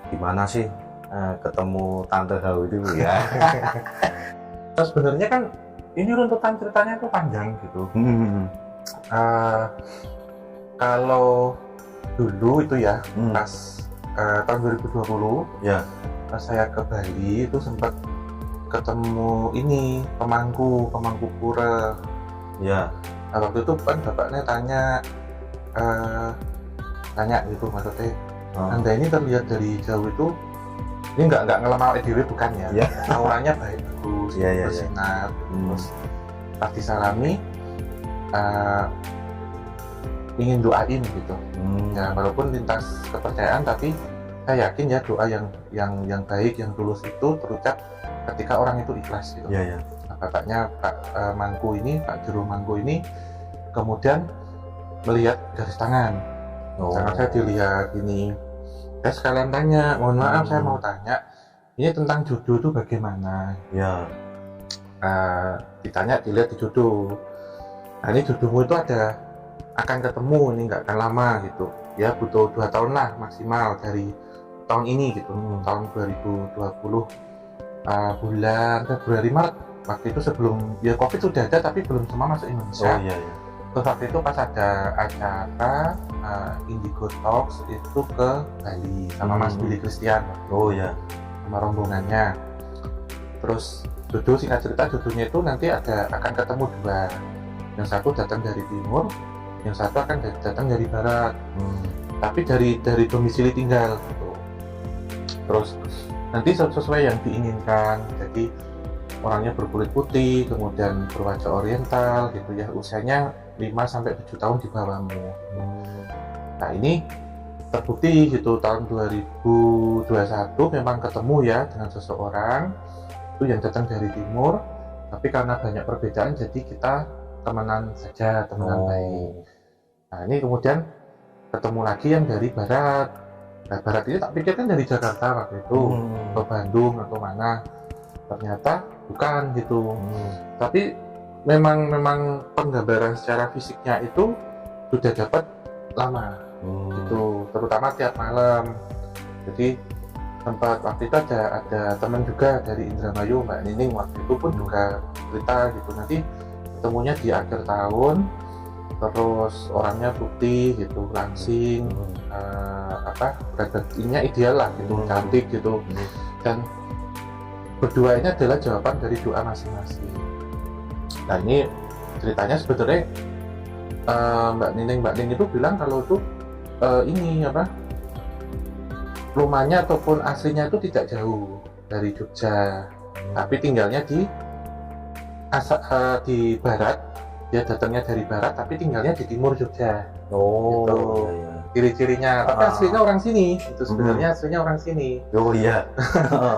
gimana sih ketemu Tante Hau itu ya? Terus sebenarnya kan ini runtutan ceritanya itu panjang gitu. Eh, kalau dulu itu ya pas tahun 2020 Ya. pas saya ke Bali itu sempat ketemu ini pemangku pura. Ya. Nah, waktu itu kan bapaknya tanya gitu maksudnya, Anda ini terlihat dari jauh itu ini nggak ngelamar EDW bukan ya? Ya. Auranya bagus, Ya, ya, ya. bersinar. Terus pas disalami ingin doain gitu. Ya walaupun lintas kepercayaan tapi saya yakin ya doa yang baik yang tulus itu terucap ketika orang itu ikhlas gitu. Ya, ya. Nah, bapaknya Pak Mangku ini, Pak Juru Mangku ini kemudian melihat garis tangan. Tangan saya dilihat ini. Saya sekalian tanya, mohon maaf saya mau tanya, ini tentang jodoh itu bagaimana? Ya. Ditanya, dilihat di jodoh. Nah ini jodohmu itu akan ketemu, ini nggak akan lama gitu. Ya butuh 2 tahun lah maksimal dari tahun ini gitu, tahun 2020 bulan Februari Maret. Waktu itu sebelum ya COVID sudah ada tapi belum semua masuk Indonesia. Oh iya, iya. Terus waktu itu pas ada acara Indigo Talks itu ke Bali sama Mas Billy Christian. Oh ya. Sama rombongannya. Terus jodoh, singkat cerita jodohnya itu nanti akan ketemu 2. Yang satu datang dari timur, yang satu akan datang dari barat. Tapi dari domisili tinggal gitu. Terus nanti sesuai yang diinginkan. Jadi orangnya berkulit putih, kemudian berwajah oriental gitu ya, usianya 5-7 tahun di bawahmu. Nah ini terbukti gitu tahun 2021 memang ketemu ya dengan seseorang itu yang datang dari timur, tapi karena banyak perbedaan jadi kita temenan saja, temenan baik. Nah ini kemudian ketemu lagi yang dari barat. Nah barat ini tak pikir kan dari Jakarta waktu itu ke Bandung atau mana, ternyata bukan gitu. Tapi memang penggambaran secara fisiknya itu sudah dapat lama gitu, terutama tiap malam. Jadi tempat waktu itu ada teman juga dari Indramayu, Mbak Nining, waktu itu pun juga cerita gitu, nanti ketemunya di akhir tahun, terus orangnya putih gitu, langsing, beratnya ideal lah gitu, cantik gitu, dan berdua ini adalah jawaban dari doa masing-masing. Nah ini ceritanya sebenarnya Mbak Nining itu bilang kalau itu ini rumahnya ataupun aslinya itu tidak jauh dari Jogja, tapi tinggalnya di barat. Dia datangnya dari barat tapi tinggalnya di timur Jogja. Gitu. Iya. Ciri-cirinya, tapi aslinya orang sini. Itu sebenarnya aslinya orang sini. Oh iya.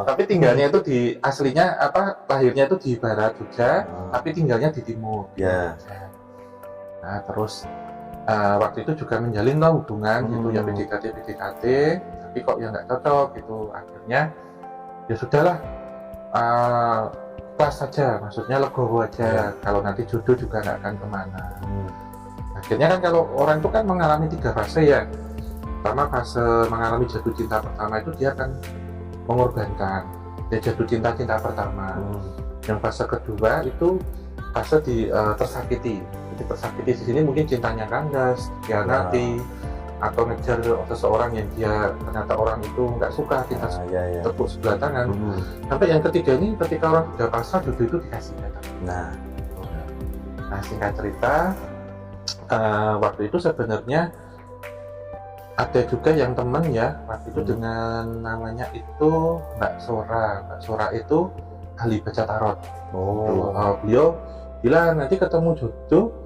Tapi tinggalnya itu aslinya lahirnya itu di barat Jogja, tapi tinggalnya di timur. Ya. Nah terus waktu itu juga menjalin lah hubungan gitu ya, PDKT, tapi kok ya nggak cocok gitu. Akhirnya ya sudahlah, kelas saja, maksudnya legowo aja. Kalau nanti jodoh juga nggak akan kemana. Akhirnya kan kalau orang itu kan mengalami 3 fase ya. Pertama fase mengalami jatuh cinta pertama itu dia akan mengorbankan. Dia jatuh cinta pertama. Yang fase kedua itu fase tersakiti. Jadi tersakiti di sini mungkin cintanya kandas, dikhianati, atau ngejar seseorang yang dia ternyata orang itu nggak suka, kita tepuk sebelah tangan. Sampai yang ketiga ini ketika orang sudah pasrah, jodoh itu dikasih datang. Nah singkat cerita, waktu itu sebenarnya ada juga yang temen ya waktu itu dengan namanya itu Mbak Sora itu ahli baca tarot. Beliau bilang nanti ketemu jodoh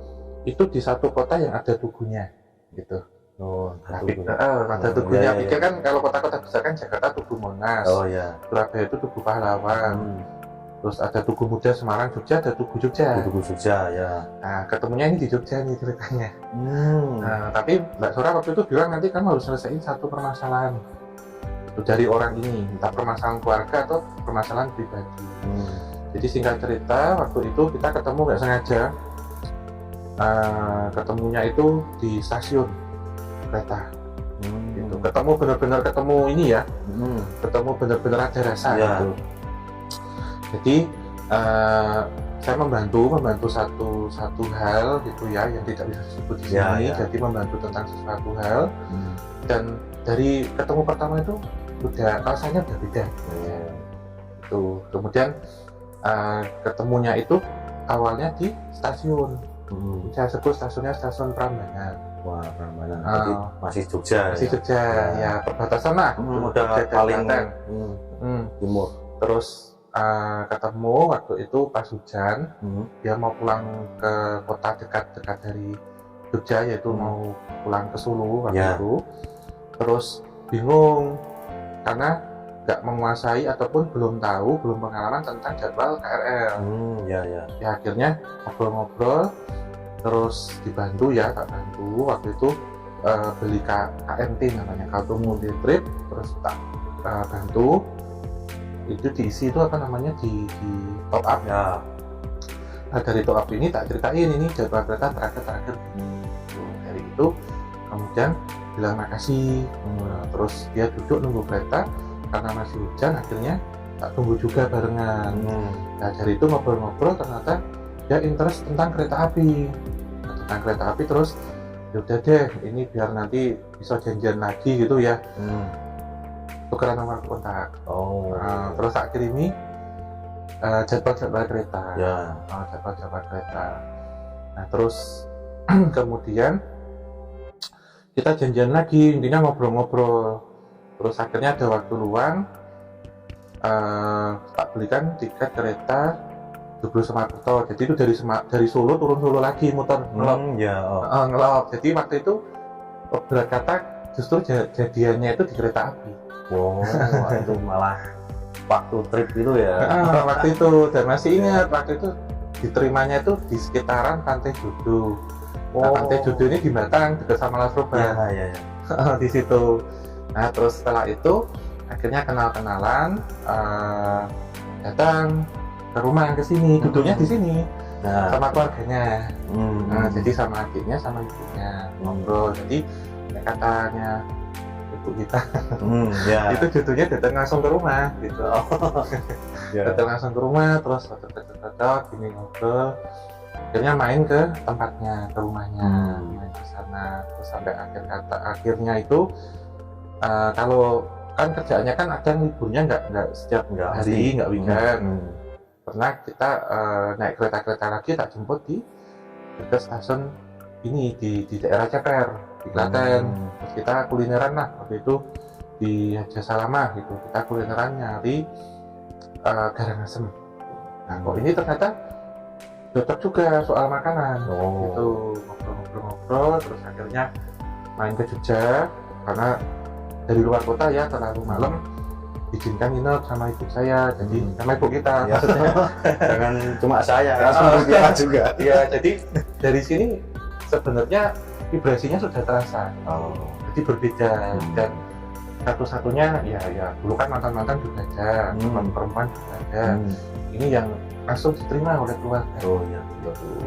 itu di satu kota yang ada tugunya gitu. Ada tugunya. Pikir kan kalau kota-kota besar kan Jakarta Tugu Monas, Surabaya itu Tugu Pahlawan, terus ada Tugu Muda Semarang, Jogja ada Tugu Jogja. Ya. Nah ketemunya ini di Jogja nih ceritanya. Nah, tapi Mbak Sora waktu itu bilang nanti kamu harus selesaiin satu permasalahan itu dari orang ini, entah permasalahan keluarga atau permasalahan pribadi. Jadi singkat cerita waktu itu kita ketemu nggak sengaja, ketemunya itu di stasiun kereta. Gitu. ketemu benar-benar ketemu ini ya, ketemu benar-benar ada rasa Ya. gitu. Jadi saya membantu satu hal gitu ya yang tidak bisa disebut di Ya, sini. ya. Jadi membantu tentang sesuatu hal, dan dari ketemu pertama itu udah rasanya udah beda. Tuh kemudian ketemunya itu awalnya di stasiun. Saya sebut stasiunnya stasiun Prambanan. Wah, Prambanan. Jadi masih Jogja. Masih Jogja ya, perbatasan lah. Udah Jogja dan paling Klaten. timur. Terus ketemu waktu itu pas hujan, dia mau pulang ke kota dekat dari Jogja, yaitu mau pulang ke Solo waktu Ya. itu. Terus bingung karena nggak menguasai ataupun belum tahu, belum pengalaman tentang jadwal KRL. Ya. Ya akhirnya ngobrol-ngobrol, terus dibantu ya, tak bantu waktu itu beli KMT namanya, kartu multi trip, terus tak bantu itu diisi itu apa namanya di top up. Ya. Nah, dari top up ini tak ceritain ini jadwal kereta terakhir. Dari itu kemudian bilang makasih. Terus dia duduk nunggu kereta karena masih hujan, akhirnya tak tunggu juga barengan. Nah dari itu ngobrol-ngobrol ternyata dia interest tentang kereta api. Terus yaudah deh, ini biar nanti bisa janjian lagi gitu ya, tukeran nomor kontak. Terus tak kirimi jadwal kereta. Ya. Jadwal kereta. Nah terus kemudian kita janjian lagi, intinya ngobrol-ngobrol. Terus akhirnya ada waktu luang, tak belikan tiket kereta Joglo Semarang. Jadi itu dari Solo turun Solo lagi muter ngelop. Ngelop. Jadi waktu itu berkata justru jadiannya itu di kereta api. Itu malah waktu trip itu ya. Waktu itu, dan masih ingat waktu itu diterimanya itu di sekitaran Pantai Jodo. Nah, Pantai Jodo ini di Batang dekat sama Lasroba. Ya. Di situ. Nah terus setelah itu akhirnya kenal-kenalan, datang ke rumah ke sini, duduknya di sini sama keluarganya. Jadi sama adiknya sama ibunya ngobrol. Jadi katanya ibu kita itu duduknya datang langsung ke rumah gitu. Datang langsung ke rumah, terus foto-foto gini ngobrol. Akhirnya main ke tempatnya, ke rumahnya, main ke sana. Terus sampai akhirnya itu kalau kan kerjaannya kan ada liburnya nggak setiap hari, nggak weekend. Pernah kita naik kereta lagi, tak jemput di dekat stasiun ini di daerah Ceper di Klaten. Terus kita kulineran lah waktu itu di Haja Salamah gitu. Kita kulineran nyari Garangasem. Nah kok ini ternyata cocok juga soal makanan. Gitu ngobrol-ngobrol, terus akhirnya main ke Jogja karena dari luar kota ya, terlalu malam, izinkan nginep sama ibu saya, jadi sama ibu kita maksudnya. Jangan cuma saya, langsung kita juga. Ya jadi dari sini sebenarnya vibrasinya sudah terasa. Jadi berbeda. Dan satu-satunya ya dulu kan mantan juga ada, teman perempuan juga ada. Ini yang langsung diterima oleh keluarga.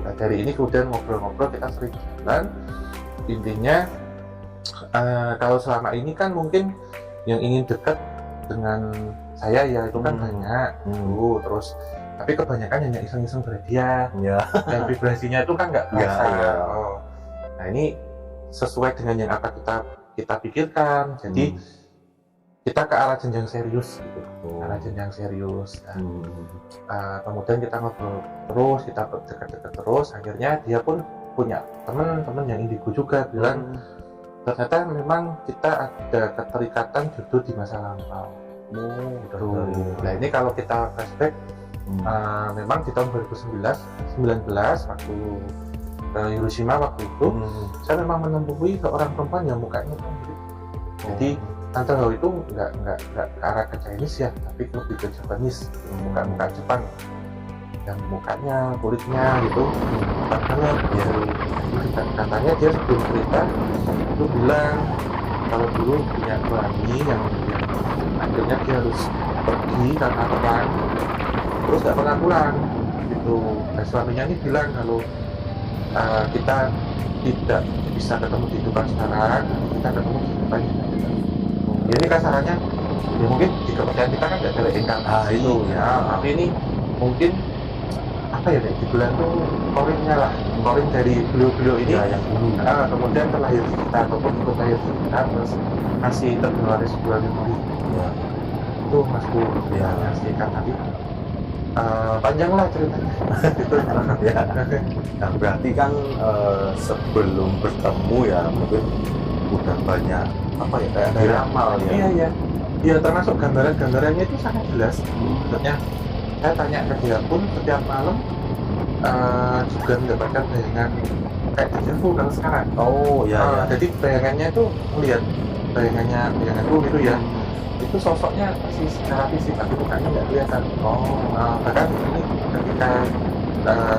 Nah, dari ini kemudian ngobrol-ngobrol, kita sering jalan. Intinya kalau selama ini kan mungkin yang ingin dekat dengan saya ya itu kan banyak terus, tapi kebanyakan hanya iseng-iseng berhadiah dan vibrasinya itu kan nggak biasa ya. Nah ini sesuai dengan yang apa kita pikirkan, jadi kita ke arah jenjang serius gitu, arah jenjang serius. Kemudian kita ngobrol terus, kita dekat-dekat terus, akhirnya dia pun punya teman-teman yang indigo juga bilang ternyata memang kita ada keterikatan jodoh di masa lampau. Nah ini kalau kita flashback, memang di tahun 2019 waktu ke Hiroshima waktu itu, saya memang menemui seorang perempuan yang mukanya mirip. Jadi Tante Hao itu nggak ke arah ke Chinese ya, tapi lebih ke Japanese, muka Jepang, yang mukanya, kulitnya gitu cepat banget ya. Katanya dia sebelum cerita itu bilang kalau dulu punya suami yang akhirnya dia harus pergi karena perang, terus nggak pernah pulang gitu. Dan suaminya ini bilang kalau kita tidak bisa ketemu di kehidupan sekarang, kita ketemu di kehidupan yang akan datang. Ini kasarannya ya mungkin di kepercayaan kita kan nggak ada reinkarnasi itu ya. tapi ini mungkin apa ya dibilang tuh korinnya lah, korin dari beliau-beliau ini Ya, yang dulu. kemudian terlahir di kita ataupun ikut lahir di kita terus masih tergelar sebuah memori Ya. itu Mas Pur Ya. yang singkat tadi panjang lah ceritanya gitu. Ya. Nah, berarti kan sebelum bertemu ya mungkin udah banyak apa ya kayak diramal ya. Iya ya termasuk gambarannya itu sangat jelas. Maksudnya saya tanya ke dia pun setiap malam juga mendapatkan bayangan kayak dejavu kalau sekarang. Oh ya. Jadi bayangannya itu melihat bayanganku gitu ya. Itu sosoknya masih secara fisik tapi mukanya nggak kelihatan. Bahkan ini ketika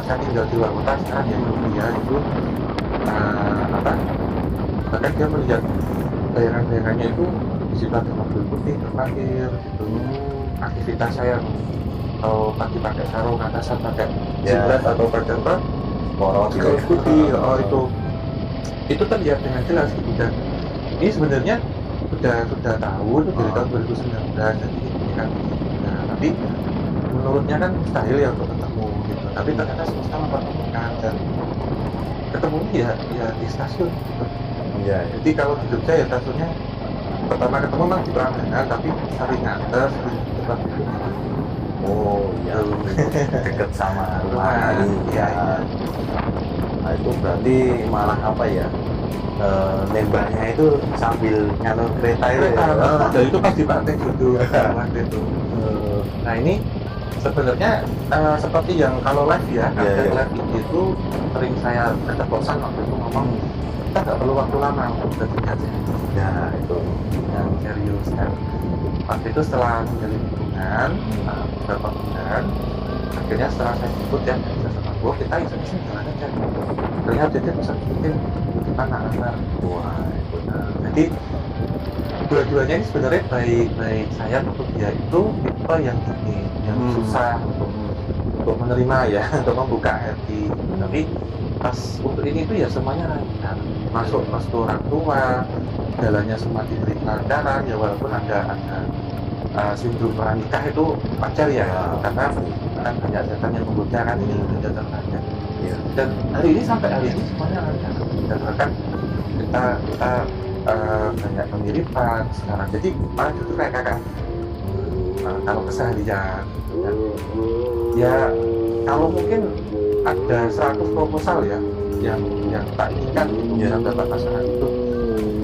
saya tinggal di luar kota sekarang ya dia itu bahkan dia melihat bayangannya itu di situ ada mobil putih terparkir gitu. Aktivitas saya kalau pagi pakai sarung atasan pakai jilbab atau pakai apa kaos putih itu terlihat dengan jelas gitu. Dan ini sebenarnya sudah tahu itu dari tahun 2019 jadi ini kan tapi menurutnya kan mustahil ya untuk ketemu gitu, tapi ternyata semesta mempertemukan dan ketemunya ya di stasiun gitu. Ya. Jadi kalau di Jogja ya stasiunnya pertama ketemu memang di Prambanan tapi sering nganter sering cepat gitu. Oh iya, deket sama rumah. Iya. Nah itu berarti malah apa ya? Nembaknya itu sambil nyanur kereta itu. Dan itu pas di Pantai Jodoh waktu itu. Nah ini sebenarnya seperti yang kalau live ya, live itu sering saya keceplosan waktu itu ngomong kita nggak perlu waktu lama untuk bertindak. Ya itu yang serius kan. Waktu itu setelah menjalin hubungan beberapa bulan, akhirnya setelah saya jemput ya saya sama gue kita iseng-iseng jalan aja. Terlihat dia bisa bikin anak-anak. wah itu. Jadi dua-duanya ini sebenarnya baik saya untuk dia itu tipe yang gini, yang susah untuk menerima ya, untuk membuka hati. Tapi pas untuk ini itu ya semuanya lancar, masuk restu orang tua, jalannya semua diberi kelancaran ya walaupun ada sindrom pranikah itu wajar ya, karena kan banyak setan yang menggoda kan ini sudah terlanjur. Ya. Dan hari ini sampai hari ini semuanya lancar dan bahkan kita banyak kemiripan sekarang, jadi malah justru kayak kakak. Kalau keseharian kan, ya kalau mungkin ada 100 proposal ya yang tak inginkan gitu bisa dapat pasangan itu,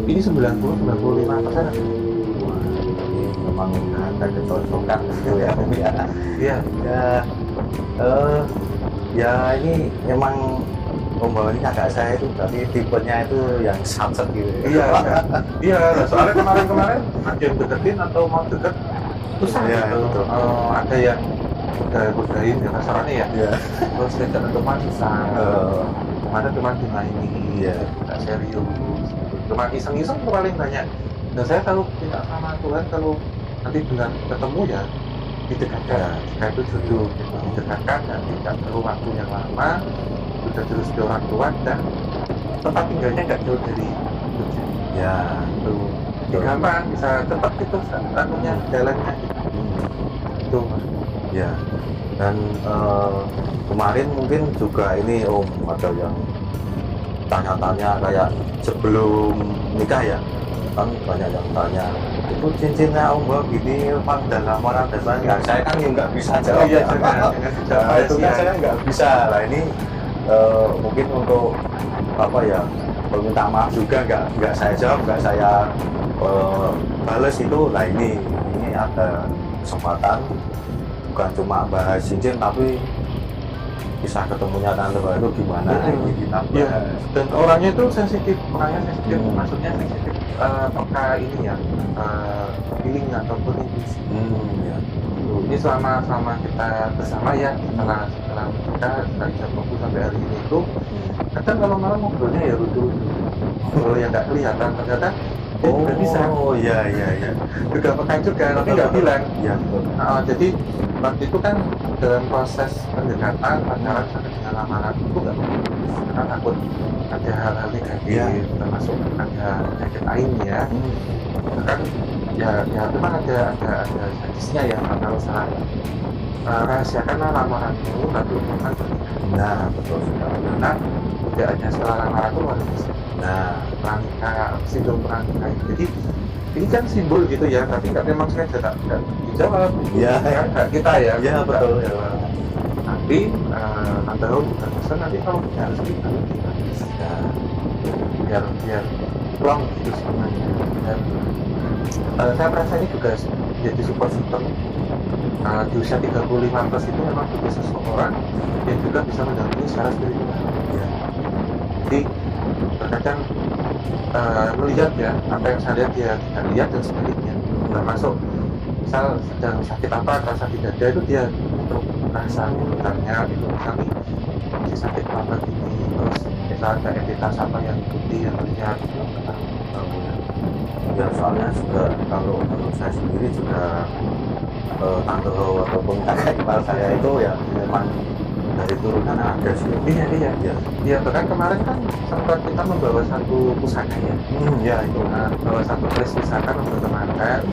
ini 90-95% Ini memang ada kecocokan gitu ya. iya. Ya ini memang pembawanya kakak saya itu berarti tipenya itu yang satset gitu. Iya, soalnya kemarin ada yang deketin atau mau deket susah gitu. Betul. Ada yang godain ya kasarannya ya. Iya. Terus diajak teman susah. Kemarin cuma dimainin, nggak serius. Cuma iseng-iseng tuh paling banyak. Dan saya selalu minta sama Tuhan kalau nanti dengan ketemu ya didekatkan. Jika itu jodoh, gitu. Didekatkan dan tidak perlu waktu yang lama. Sudah terus di orang tua dan tempat tinggalnya nggak jauh dari Jogja. Ya, Itu jadi gampang, bisa cepat gitu anunya jalannya. Itu ya. Dan kemarin mungkin juga ini Om ada yang tanya-tanya kayak sebelum nikah ya, kan banyak yang tanya itu cincinnya Om Bob gini Pak dan lamaran dan sebagainya. Saya kan nggak bisa jawab. iya, ya. jangan Itu kan saya nggak bisa. Nah ini mungkin untuk apa ya, perminta maaf juga nggak saya jawab, nggak saya bales itu. Nah ini ada kesempatan bukan cuma bahas cincin tapi kisah ketemunya tante baru gimana ini kita bahas. Dan orangnya itu sensitif, maksudnya sensitif peka ini ya, feeling ataupun intuisi. Ya. Ini selama kita bersama ya, setelah kita bisa fokus sampai hari ini itu kadang kalau malam ngobrolnya ya lucu kalau yang nggak kelihatan ternyata juga bisa. Iya Juga peka juga tapi nggak bilang ya, betul. Jadi waktu itu kan dalam proses pendekatan pacaran sampai dengan lamaran itu nggak karena takut ada hal-hal negatif termasuk ada penyakit lain ya. Bahkan ya memang ada hadisnya ya, kalau salah rahasiakanlah lamaranmu lalu umumkan pernikahan. Nah, betul sekali. Karena tidak hanya setelah lamaran itu harus bisa Nah, pernikah, sindrom pernikah. Jadi ini kan simbol gitu ya, tapi nggak memang sengaja nggak dijawab. Iya. Kan nggak kita ya. iya nggak betul. Ya. dijawab. Tapi Tante Ro juga pesan nanti kalau punya rezeki baru dibahas. Nah, biar plong gitu semuanya. Dan saya merasa ini juga jadi support system. Di usia 35 plus itu memang butuh seseorang yang juga bisa mendampingi secara spiritual. ya. Jadi terkadang melihat ya apa yang saya lihat dia tidak lihat dan sebaliknya, termasuk misal sedang sakit apa, rasa di dada itu dia untuk rasa bertanya gitu, misalnya masih sakit apa gini, terus misal ada entitas apa yang ikuti yang terlihat gitu, nggak tahu. Ya soalnya juga kalau menurut saya sendiri juga tante ataupun kakak ipar saya itu ya memang dari turunan ada sih. Iya Ya. ya, bahkan kemarin kan sempat kita membawa satu pusaka ya. Ya itu. Bawa satu keris pusaka untuk temankan.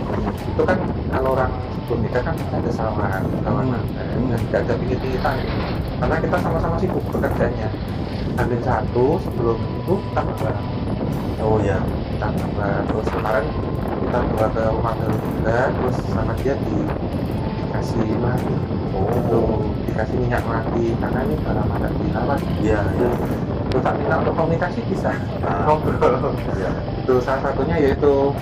Itu kan kalau orang sebelum nikah kan ada salaman kawan mantan dan tidak ada pikir-pikiran, karena kita sama-sama sibuk pekerjaannya. Ambil satu sebelum itu kita bawa. Oh ya. Kita bawa, terus kemarin kita bawa ke rumah baru juga, terus sama dia dikasih mati. Dikasih minyak mati karena ini barang ada dirawat. Iya. Terus tapi kalau untuk komunikasi bisa ngobrol. Ya. Itu salah satunya yaitu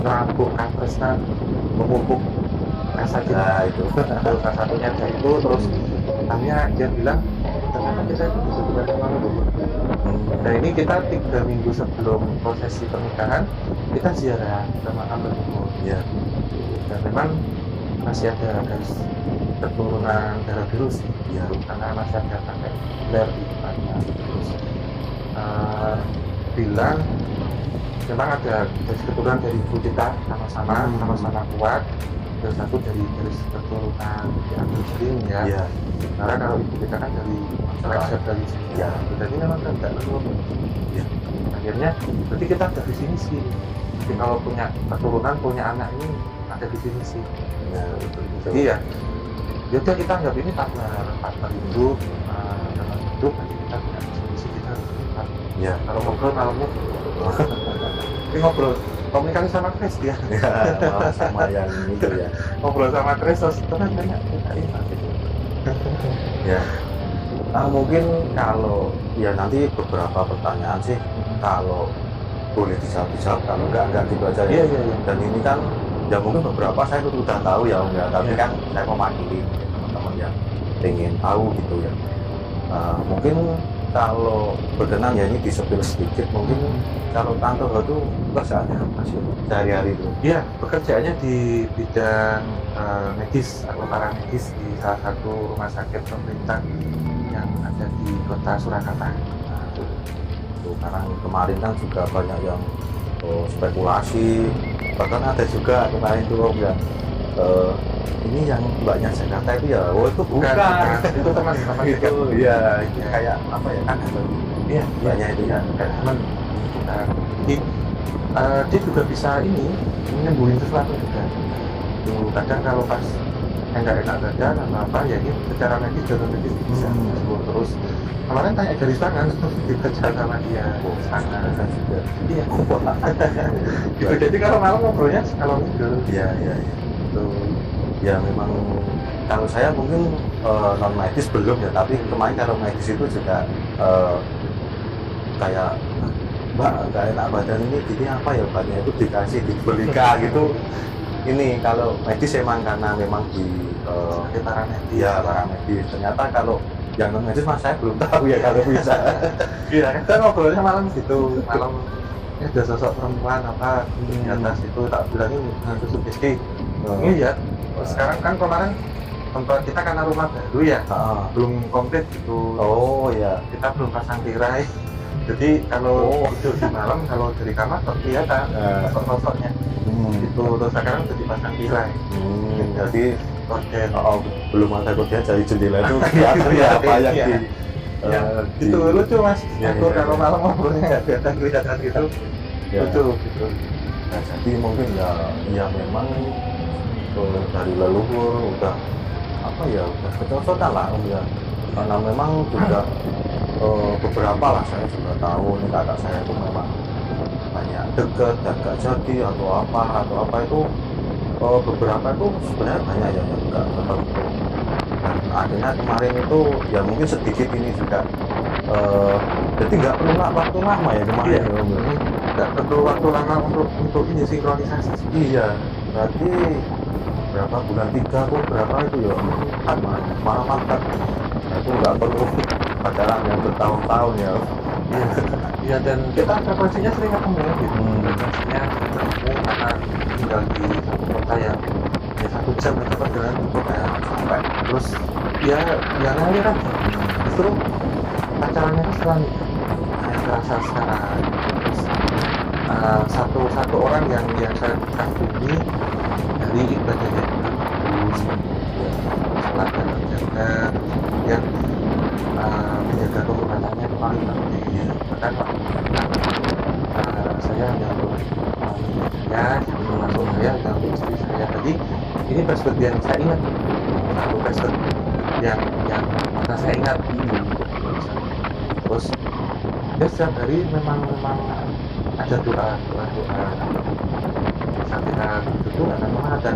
ngerampuk kafresna, memupuk rasa cinta. Nah itu. Terus salah satunya ada itu, terus hanya dia bilang ternyata kita itu disebutkan sama leluhur. Dan ini kita 3 minggu sebelum prosesi pernikahan kita ziarah ke makam leluhur. Ya. Dan memang masih ada garis keturunan darah biru sih, Ya. karena masih ada kakek gelar di depannya. Terus bilang memang ada garis keturunan dari ibu kita sama-sama kuat. Dan satu dari garis keturunan yang muslim ya. Ya. Karena kalau ibu kita kan dari masyarakat dari sini. Ya. Jadi memang kan tidak leluhur. Ya. Akhirnya berarti kita ada visi misi. Jadi kalau punya keturunan, punya anak ini ada visi misi. Nah, Jadi ya udah kita anggap ini partner hidup, dalam hidup, nanti kita punya visi misi, kita harus berempat. Ya. Kalau ngobrol malamnya tapi ngobrol komunikasi sama Chris dia. Ya, sama yang itu ya. Ngobrol sama Chris terus kan banyak kita ini gitu. Ya. Nah, mungkin kalau ya nanti beberapa pertanyaan sih kalau boleh dijawab, kalau enggak gitu aja ya. Iya. Dan ini kan ya mungkin beberapa saya sudah tahu ya enggak, tapi Iya. kan saya mewakili teman-teman yang ingin tahu gitu ya. Mungkin kalau berkenan ya ini disepil sedikit, mungkin kalau Tante Ho itu pekerjaannya apa sih sehari-hari itu? Iya, pekerjaannya di bidang medis atau paramedis di salah satu rumah sakit pemerintah yang ada di kota Surakarta. Nah, itu karena kemarin kan juga banyak yang spekulasi, bahkan ada juga kemarin itu yang ini yang mbaknya Jakarta itu ya, itu bukan. Itu teman-teman Itu ya, itu kayak apa ya kan? Iya, Mbaknya itu ya. kayak teman. Jadi dia juga bisa ini menyembuhin sesuatu juga. Tuh, kadang kalau pas nggak enak badan atau apa ya ini secara medis juga medis bisa sembuh terus. Kemarin tanya garis tangan dikerja sama dia tangan juga. iya gitu. Jadi kalau malam ngobrolnya kalau tidur Iya. itu Ya memang kalau saya mungkin non medis belum ya, tapi kemarin kalau medis itu juga kayak Mbak nggak enak badan ini apa ya, obatnya itu dikasih dibelikan gitu. Ini kalau medis emang karena memang di sebagai paramedis. ya paramedis. Ternyata kalau yang non medis mas saya belum tahu ya kalau bisa. Iya kan kita ngobrolnya malam situ malam ada sosok perempuan apa di atas itu tak bilangin hantu sugesti. Iya. Sekarang kan kemarin tempat kita karena rumah baru ya, belum komplit gitu. Oh ya. Kita belum pasang tirai. Jadi kalau tidur di malam kalau dari kamar kelihatan sosok-sosoknya. Itu terus sekarang sudah dipasang tirai. Jadi Korden. belum ada kode dari jendela itu kelihatan ya apa yang di Itu lucu mas. Ya, Aku ya, kalau ya. malam ngobrolnya nggak kelihatan gitu. Ya. betul betul. Nah, jadi mungkin ya memang dari leluhur udah apa ya udah kecocokan lah Om ya, karena memang juga beberapa lah saya juga tahu nih kakak saya itu memang banyak deket dan gak jadi atau apa itu beberapa itu sebenarnya banyak ya yang gak tertentu, dan akhirnya kemarin itu ya mungkin sedikit ini juga jadi nggak perlu waktu lama ya kemarin Iya. ya Om ya. Nggak perlu waktu lama untuk ini sinkronisasi. Iya, berarti berapa bulan 3 pun berapa itu ya malah mantap. Nah, itu nggak perlu pacaran yang bertahun-tahun ya. Iya, iya, dan kita frekuensinya sering ketemu gitu. Hmm. Frekuensinya sering ketemu karena tinggal di satu kota yang ya 1 jam aja perjalanan cukup ya sampai. Terus ya ngalir kan. Justru pacarannya itu setelah nikah saya terasa sekarang. Terus satu orang yang saya kagumi dari ibadahnya juga bagus, kemudian sholat dan terjaga, terus kemudian menjaga kehormatannya itu paling penting. Bahkan waktu menikah saya hanya untuk saya, termasuk saya hanya untuk istri saya. Jadi ini perspektif yang saya ingat, satu perspektif yang pernah saya ingat dulu. Terus ya setiap hari memang ada doa saat kita berdoa akan mana dan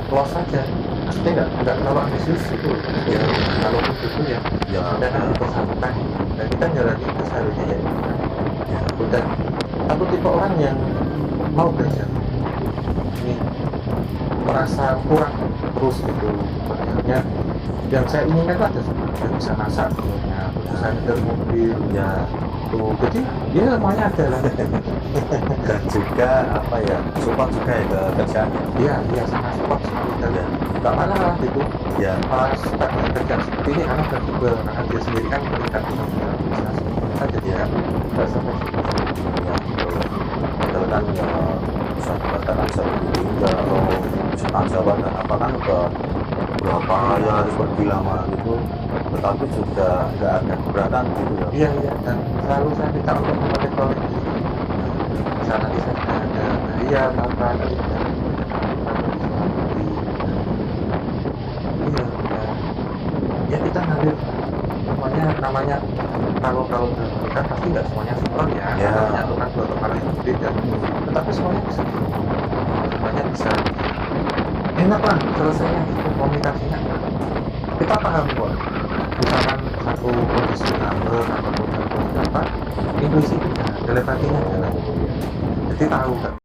close saja, maksudnya nggak terlalu ambisius itu ya, kalau itu ya kita kan dipersatukan dan kita jalani itu seharusnya ya dan satu tipe orang yang mau belajar ini merasa kurang terus gitu, akhirnya yang saya inginkan itu ada yang bisa masak sebenarnya, bisa nyetir mobil ya tuh, jadi ya semuanya ada lah. Dan juga apa ya support juga ya ke kerjaannya. Iya sangat support sekali dan nggak masalah gitu Ya. pas suka dengan kerjaan seperti ini karena fleksibel, karena dia sendiri kan meningkat di bidang bisnis kita, jadi ya nggak sampai Ya, betul. Padahal kan ya bisa dikatakan sering ditinggal atau tanggung jawab dan apa kan ke berapa ya harus pergi lama gitu, tetapi juga nggak ada keberatan gitu ya. iya dan selalu saya minta untuk memonitor ini. Bisa nanti saya sudah ada harian apa nanti sudah ya kita ngalir semuanya, namanya kalau menikah pasti nggak semuanya sinkron ya, Ya. ada menyatukan dua kepala yang berbeda, tetapi semuanya bisa enak lah selesainya gitu, komunikasinya kita paham kok, misalkan satu kondisi ngambek ataupun apa intuisi kita telepatinya jalan, jadi tahu kan